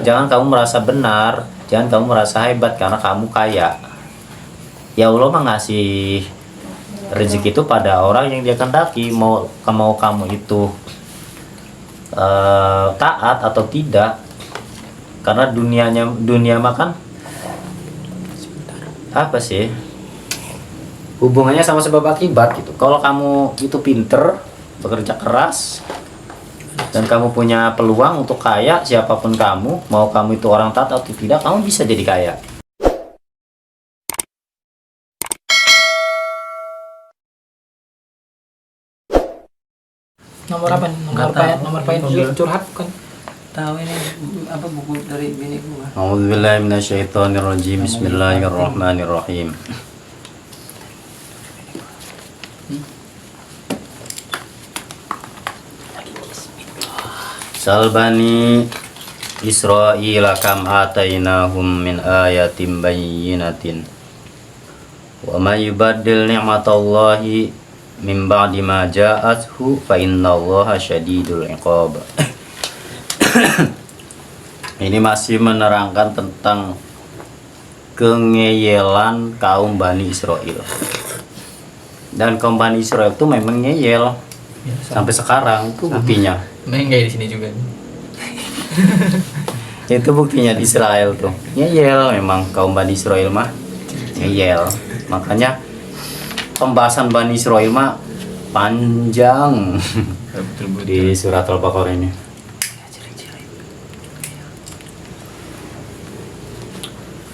Jangan kamu merasa benar, jangan kamu merasa hebat karena kamu kaya. Ya Allah mah ngasih rezeki itu pada orang yang dia kehendaki, mau kamu itu taat atau tidak. Karena dunia mah kan apa sih? Hubungannya sama sebab akibat gitu. Kalau kamu itu pinter, bekerja keras, dan kamu punya peluang untuk kaya, siapapun kamu, mau kamu itu orang taat atau tidak, kamu bisa jadi kaya. Nomor apa nih? Nomor payet curhat kan? Tahu ini apa buku dari bini gua. A'udzubillahi minasyaitonirrajim. Bismillahirrahmanirrahim. Salbani Israil kam atainahum min ayatin bayyinatin wa may yubaddil ni'matallahi min ba'di ma ja'athu fa innallaha syadidul iqab. Ini masih menerangkan tentang kengeyelan kaum Bani Israel. Dan kaum Bani Israel itu memang ngeyel sampai sekarang, itu buktinya. Main kayak di sini juga. Itu buktinya di Israel tuh ngeyel, memang kaum Bani Israel mah ngeyel. Makanya pembahasan Bani Israel mah panjang di surat Al-Baqarah ini.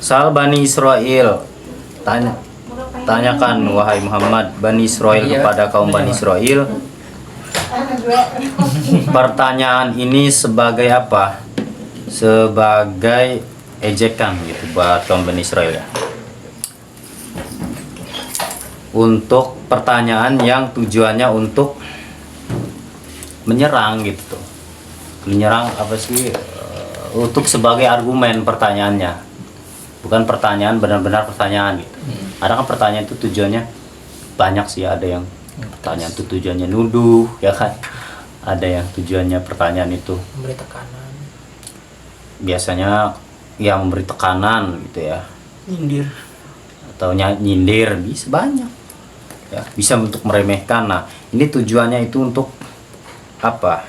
Sal Bani Israel, tanyakan wahai Muhammad Bani Israel kepada kaum Bani Israel. Pertanyaan ini sebagai apa? Sebagai ejekan gitu buat kaum Bani Israel ya. Untuk pertanyaan yang tujuannya untuk menyerang gitu. Menyerang apa sih? Untuk sebagai argumen pertanyaannya. Bukan pertanyaan benar-benar pertanyaan gitu. Ada kan pertanyaan itu tujuannya banyak sih, ada yang pertanyaan itu tujuannya nuduh ya kan. Ada yang tujuannya pertanyaan itu Memberi tekanan. biasanya yang memberi tekanan gitu ya. Nyindir. Atau nyindir, bisa banyak. Ya, bisa untuk meremehkan. Nah, ini tujuannya itu untuk apa?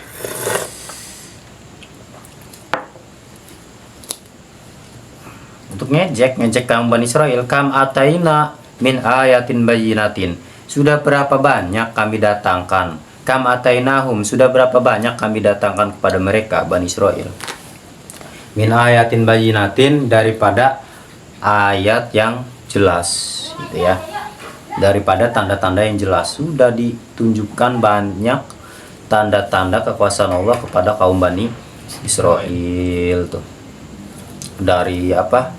Untuk ngejek kaum Bani Israel. Kam ataina min ayatin bayyinatin. Sudah berapa banyak kami datangkan? Kam atainahum, sudah berapa banyak kami datangkan kepada mereka Bani Israel. Min ayatin bayyinatin, daripada ayat yang jelas gitu ya. Daripada tanda-tanda yang jelas, sudah ditunjukkan banyak tanda-tanda kekuasaan Allah kepada kaum Bani Israel tuh. Dari apa?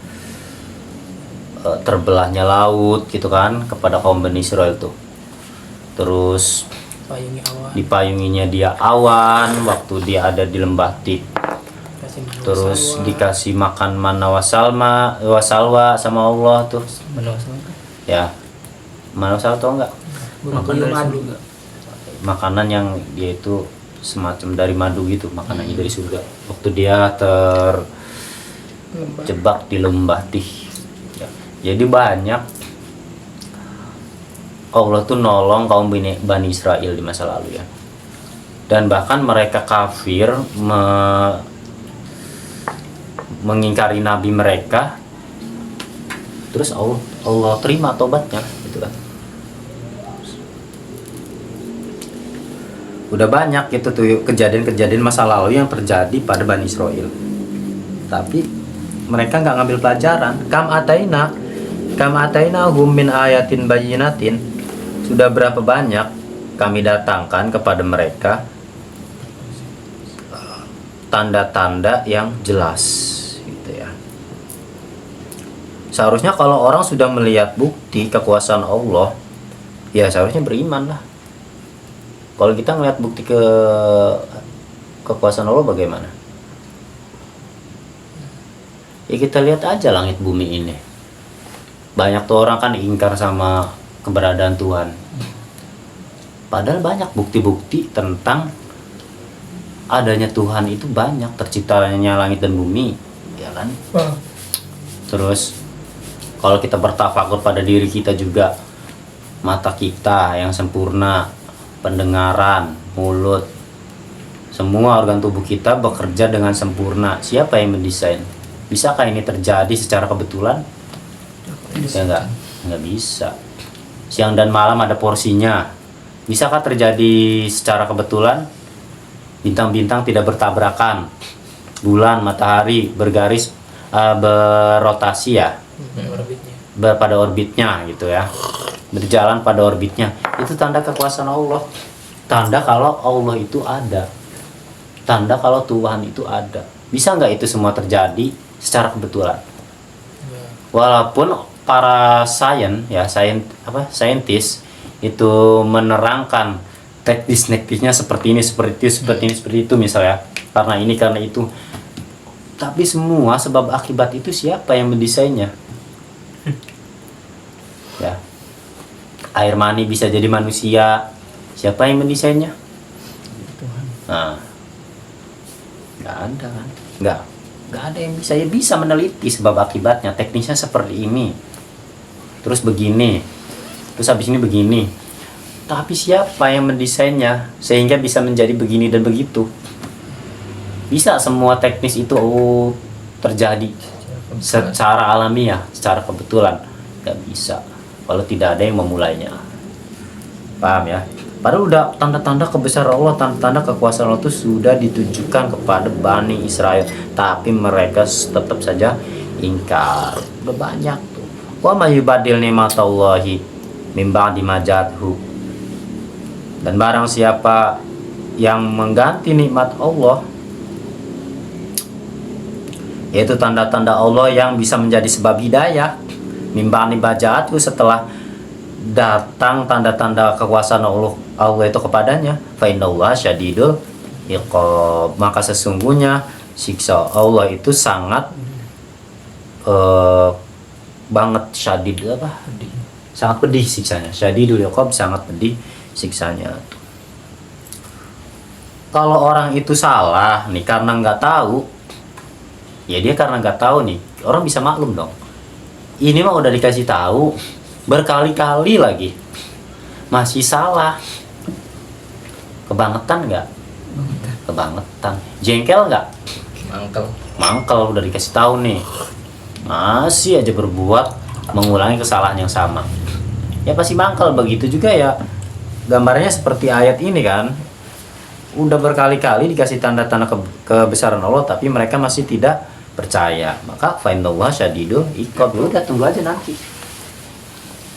Terbelahnya laut gitu kan kepada kaum Bani Israel tuh. Terus dipayunginya dia awan waktu dia ada di lembah Tib. Terus dikasih makan mana wasalma wasalwa sama Allah tuh. Ya, mana wasalwa tau enggak? Makanan yang dia itu semacam dari madu gitu, makanannya dari surga. Waktu dia terjebak di lembah Tih. Ya. Jadi banyak Allah tuh nolong kaum Bani Israel di masa lalu ya. Dan bahkan mereka kafir mengingkari nabi mereka. Terus Allah terima tobatnya gitu kan. Udah banyak gitu tuh kejadian-kejadian masa lalu yang terjadi pada Bani Israel. Tapi mereka nggak ngambil pelajaran. Kam ataina hum min ayatin bayyinatin. Sudah berapa banyak kami datangkan kepada mereka tanda-tanda yang jelas gitu ya. Seharusnya kalau orang sudah melihat bukti kekuasaan Allah, ya seharusnya beriman lah. Kalau kita ngelihat bukti kekuasaan Allah bagaimana? Ya kita lihat aja langit bumi ini. Banyak tuh orang kan ingkar sama keberadaan Tuhan. Padahal banyak bukti-bukti tentang adanya Tuhan itu banyak, terciptanya langit dan bumi, ya kan? Terus kalau kita bertafakur pada diri kita juga, mata kita yang sempurna, pendengaran, mulut, semua organ tubuh kita bekerja dengan sempurna. Siapa yang mendesain? Bisakah ini terjadi secara kebetulan? Ya nggak bisa. Siang dan malam ada porsinya. Bisakah terjadi secara kebetulan? Bintang-bintang tidak bertabrakan, bulan, matahari bergaris berrotasi ya, Orbitnya. pada orbitnya gitu ya, berjalan pada orbitnya. Itu tanda kekuasaan Allah, tanda kalau Allah itu ada, tanda kalau Tuhan itu ada. Bisa nggak itu semua terjadi secara kebetulan? Walaupun para saintis itu menerangkan teknisnya seperti ini, seperti itu misalnya, karena ini karena itu, tapi semua sebab akibat itu siapa yang mendesainnya? Ya, air mani bisa jadi manusia, siapa yang mendesainnya? Nah, nggak ada kan? Nggak ada yang bisa meneliti sebab akibatnya, teknisnya seperti ini, terus begini, terus habis ini begini. Tapi siapa yang mendesainnya sehingga bisa menjadi begini dan begitu? Bisa semua teknis itu terjadi secara alamiah, secara kebetulan? Gak bisa kalau tidak ada yang memulainya. Paham ya? Padahal udah tanda-tanda kebesaran Allah, tanda-tanda kekuasaan Allah itu sudah ditujukan kepada Bani Israel, tapi mereka tetap saja ingkar. Udah banyak tuh. Wa may yubadil ni'matallahi mim ba'di ma ja'athu. Dan barang siapa yang mengganti nikmat Allah, yaitu tanda-tanda Allah yang bisa menjadi sebab hidayah, mimbani bajaatku, setelah datang tanda-tanda kekuasaan Allah itu kepadanya, fa innallaha syadidul iqab, maka sesungguhnya siksa Allah itu sangat banget, syadid apa? Sangat pedih siksanya. Syadidul iqab, sangat pedih siksanya. Kalau orang itu salah nih karena nggak tahu, ya dia karena nggak tahu nih, orang bisa maklum dong. Ini mah udah dikasih tahu berkali-kali lagi masih salah. Kebangetan nggak? Kebangetan. Jengkel nggak? Mangkel, udah dikasih tahu nih, masih aja berbuat mengulangi kesalahan yang sama. Ya pasti mangkel. Begitu juga ya, gambarnya seperti ayat ini kan, udah berkali-kali dikasih tanda-tanda kebesaran Allah, tapi mereka masih tidak percaya. Maka fa innallaha syadidul iqab, udah tunggu aja nanti.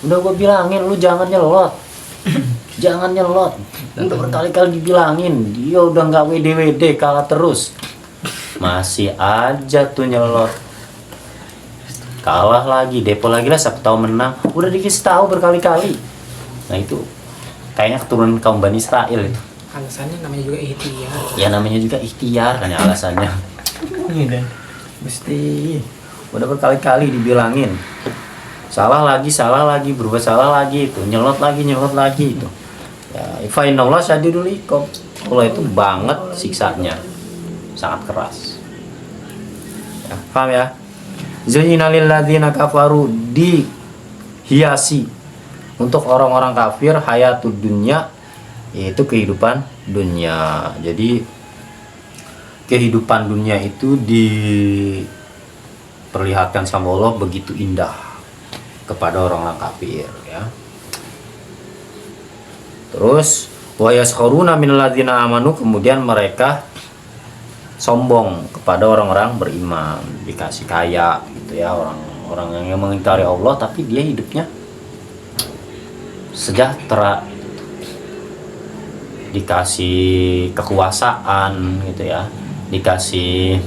Udah gue bilangin, lu jangan nyelot, jangan nyelot. Udah berkali-kali dibilangin, dia udah nggak WD kalah terus, masih aja tuh nyelot. Kalah lagi, depo lagi lah, siapa tahu menang. Udah dikasih tahu berkali-kali. Nah itu kayaknya keturunan kaum Bani Israel itu. Alasannya namanya juga ikhtiar. Ya namanya juga ikhtiar kan ya alasannya. Mesti udah berkali-kali dibilangin. Salah lagi, berubah salah lagi itu. Nyelot lagi itu. Ya, fa innallaha syadidul iqab. Allah itu banget siksanya. Sangat keras. Ya, paham ya? Zuyyina lil ladzina kafaru, dihiasi untuk orang-orang kafir hayatud dunya, yaitu kehidupan dunia. Jadi kehidupan dunia itu diperlihatkan sama Allah begitu indah kepada orang-orang kafir ya. Terus wa yaskharuna minal ladzina amanu, kemudian mereka sombong kepada orang-orang beriman, dikasih kaya gitu ya, orang-orang yang mengingkari Allah tapi dia hidupnya sejahtera, dikasih kekuasaan gitu ya, dikasih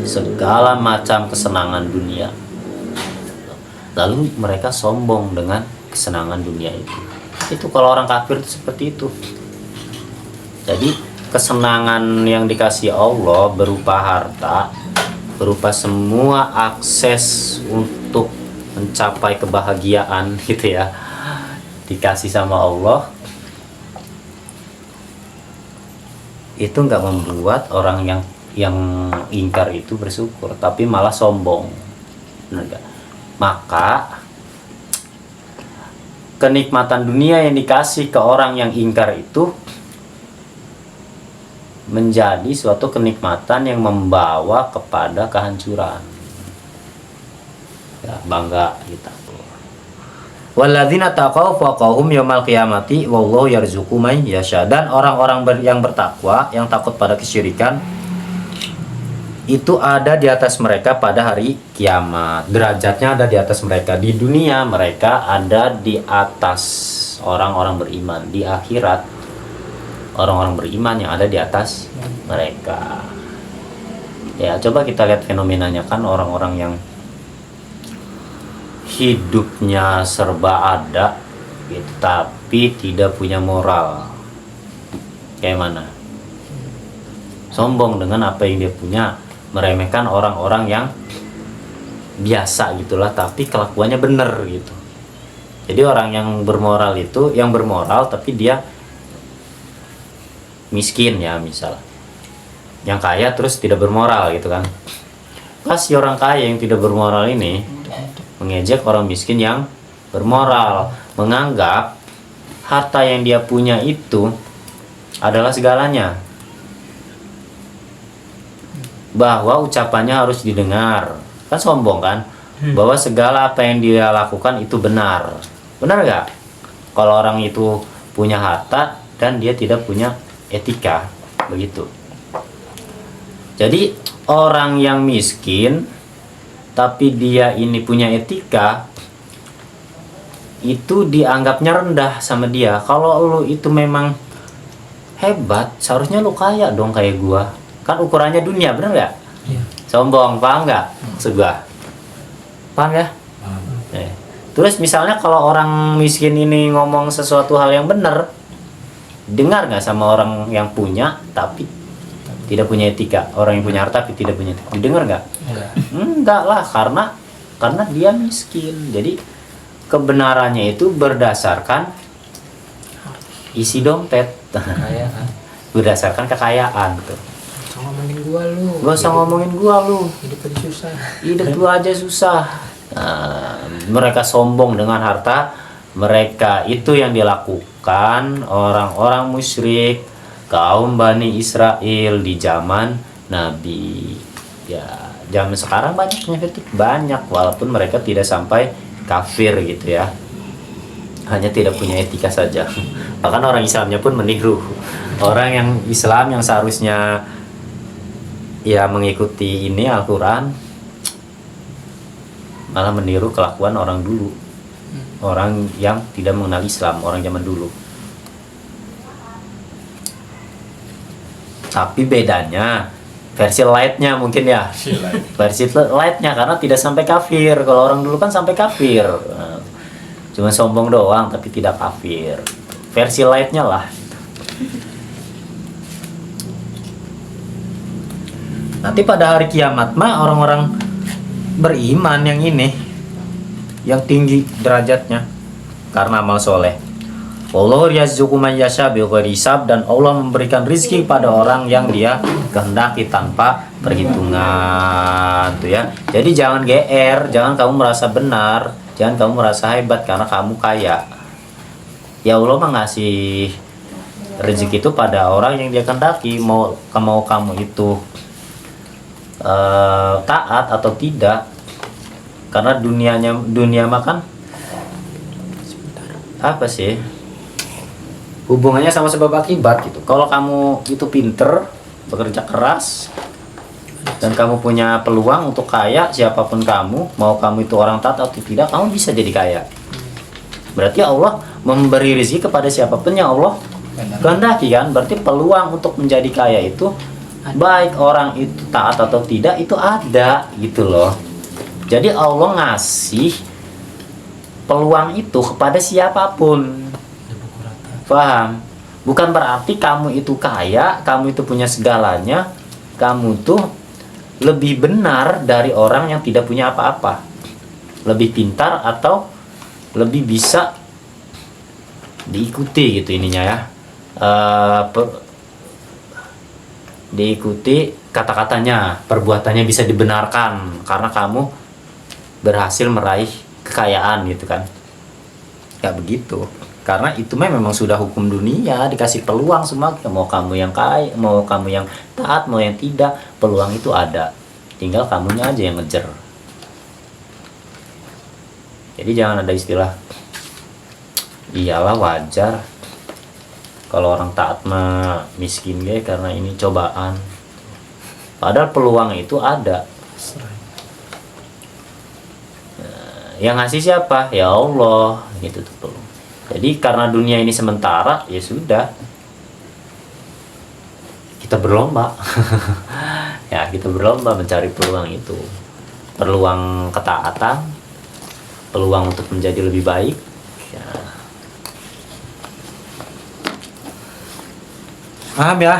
segala macam kesenangan dunia, lalu mereka sombong dengan kesenangan dunia itu. Itu kalau orang kafir itu seperti itu. Jadi kesenangan yang dikasih Allah berupa harta, berupa semua akses untuk mencapai kebahagiaan gitu ya, dikasih sama Allah. itu nggak membuat orang yang ingkar itu bersyukur, tapi malah sombong. Benar nggak? Maka kenikmatan dunia yang dikasih ke orang yang ingkar itu menjadi suatu kenikmatan yang membawa kepada kehancuran. Ya, bangga kita. Walladzina taqaw fawqahum yaumal qiyamati wallahu yarzuqu may yasha. Dan orang-orang yang bertakwa, yang takut pada kesyirikan, itu ada di atas mereka pada hari kiamat. Derajatnya ada di atas mereka. Di dunia mereka ada di atas orang-orang beriman. Di akhirat orang-orang beriman yang ada di atas mereka. Ya, coba kita lihat fenomenanya, kan orang-orang yang hidupnya serba ada gitu, tapi tidak punya moral. Kayak mana? Sombong dengan apa yang dia punya, meremehkan orang-orang yang biasa gitulah, tapi kelakuannya bener gitu. Jadi orang yang bermoral itu, yang bermoral tapi dia miskin ya, misal yang kaya terus tidak bermoral gitu kan. Pas si orang kaya yang tidak bermoral ini mengejek orang miskin yang bermoral, menganggap harta yang dia punya itu adalah segalanya, bahwa ucapannya harus didengar. Kan sombong kan, bahwa segala apa yang dia lakukan itu benar. Benar nggak? Kalau orang itu punya harta dan dia tidak punya etika, begitu. Jadi orang yang miskin tapi dia ini punya etika, itu dianggapnya rendah sama dia. Kalau lu itu memang hebat, seharusnya lu kaya dong kayak gua. Kan ukurannya dunia, bener nggak? Iya. Sombong, paham nggak maksud gua? Paham ya? Terus misalnya kalau orang miskin ini ngomong sesuatu hal yang benar, dengar nggak sama orang yang punya tapi tidak punya etika? Orang yang punya harta tapi tidak punya etika, didengar nggak? Enggak lah, karena dia miskin. Jadi kebenarannya itu berdasarkan isi dompet, berdasarkan kekayaan tuh. Gak usah ngomongin gua lu. Gak usah ngomongin gua lu. Hidup aja susah. Hidup lu aja susah. Nah, mereka sombong dengan harta mereka. Itu yang dilakukan orang-orang musyrik, kaum Bani Israel di zaman Nabi. Ya, zaman sekarang banyak, walaupun mereka tidak sampai kafir gitu ya, hanya tidak punya etika saja. Bahkan orang Islamnya pun meniru orang yang Islam yang seharusnya ya mengikuti ini Al-Quran, malah meniru kelakuan orang dulu, orang yang tidak mengenal Islam, orang zaman dulu. Tapi bedanya versi lightnya mungkin ya, versi lightnya karena tidak sampai kafir. Kalau orang dulu kan sampai kafir, cuma sombong doang tapi tidak kafir. Versi lightnya lah. Nanti pada hari kiamat mah orang-orang beriman yang ini, yang tinggi derajatnya karena amal soleh. Wallahu yarzuqu man yasha bighairi hisab, dan Allah memberikan rizki pada orang yang dia kehendaki tanpa perhitungan tuh ya. Jadi jangan GR, jangan kamu merasa benar, jangan kamu merasa hebat karena kamu kaya. Ya Allah mah ngasih rezeki itu pada orang yang dia kehendaki, mau kamu itu taat atau tidak. Karena dunia mah kan apa sih? Hubungannya sama sebab akibat gitu. Kalau kamu itu pinter, bekerja keras, dan kamu punya peluang untuk kaya, siapapun kamu, mau kamu itu orang taat atau tidak, kamu bisa jadi kaya. Berarti Allah memberi rezeki kepada siapapun yang Allah kehendaki kan. Berarti peluang untuk menjadi kaya itu baik orang itu taat atau tidak itu ada gitu loh. Jadi Allah ngasih peluang itu kepada siapapun. Paham? Bukan berarti kamu itu kaya, kamu itu punya segalanya, kamu tuh lebih benar dari orang yang tidak punya apa-apa, lebih pintar atau lebih bisa diikuti gitu ininya ya. diikuti kata-katanya, perbuatannya bisa dibenarkan karena kamu berhasil meraih kekayaan gitu kan. Gak begitu, karena itu memang sudah hukum dunia, dikasih peluang semua, mau kamu yang kaya, mau kamu yang taat, mau yang tidak, peluang itu ada, tinggal kamunya aja yang ngejar. Jadi jangan ada istilah iyalah wajar kalau orang taat mah miskin karena ini cobaan, padahal peluang itu ada. Yang ngasih siapa? Ya Allah, gitu tuh. Jadi karena dunia ini sementara, ya sudah, kita berlomba. Ya, kita berlomba mencari peluang itu, peluang ketaatan, peluang untuk menjadi lebih baik. Ya. Paham ya?